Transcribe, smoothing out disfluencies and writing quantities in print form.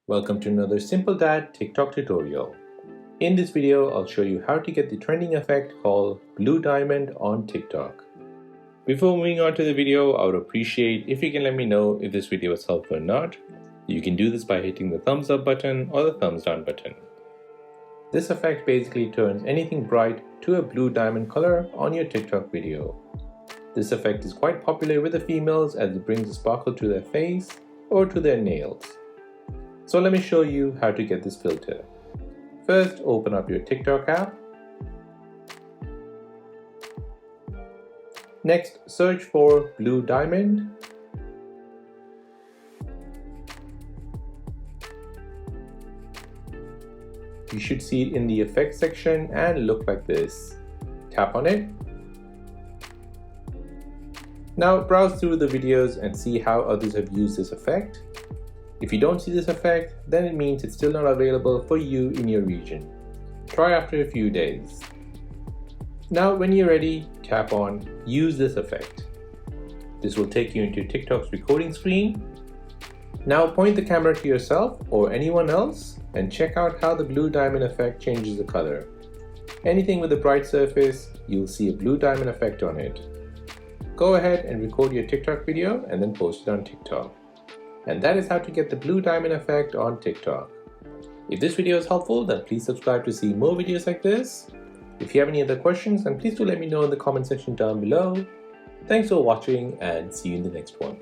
Welcome to another Simple Dad TikTok tutorial. In this video, I'll show you how to get the trending effect called Blue Diamond on TikTok. Before moving on to the video, I would appreciate if you can let me know if this video is helpful or not. You can do this by hitting the thumbs up button or the thumbs down button. This effect basically turns anything bright to a blue diamond color on your TikTok video. This effect is quite popular with the females as it brings a sparkle to their face or to their nails. So let me show you how to get this filter. First, open up your TikTok app. Next, search for Blue Diamond. You should see it in the effects section and look like this. Tap on it. Now browse through the videos and see how others have used this effect. If you don't see this effect, then it means it's still not available for you in your region. Try after a few days. Now when you're ready, tap on Use this effect. This will take you into TikTok's recording screen. Now point the camera to yourself or anyone else and check out how the blue diamond effect changes the color. Anything with a bright surface, you'll see a blue diamond effect on it. Go ahead and record your TikTok video and then post it on TikTok. And that is how to get the blue diamond effect on TikTok. If this video is helpful, then please subscribe to see more videos like this. If you have any other questions, then please do let me know in the comment section down below. Thanks for watching and see you in the next one.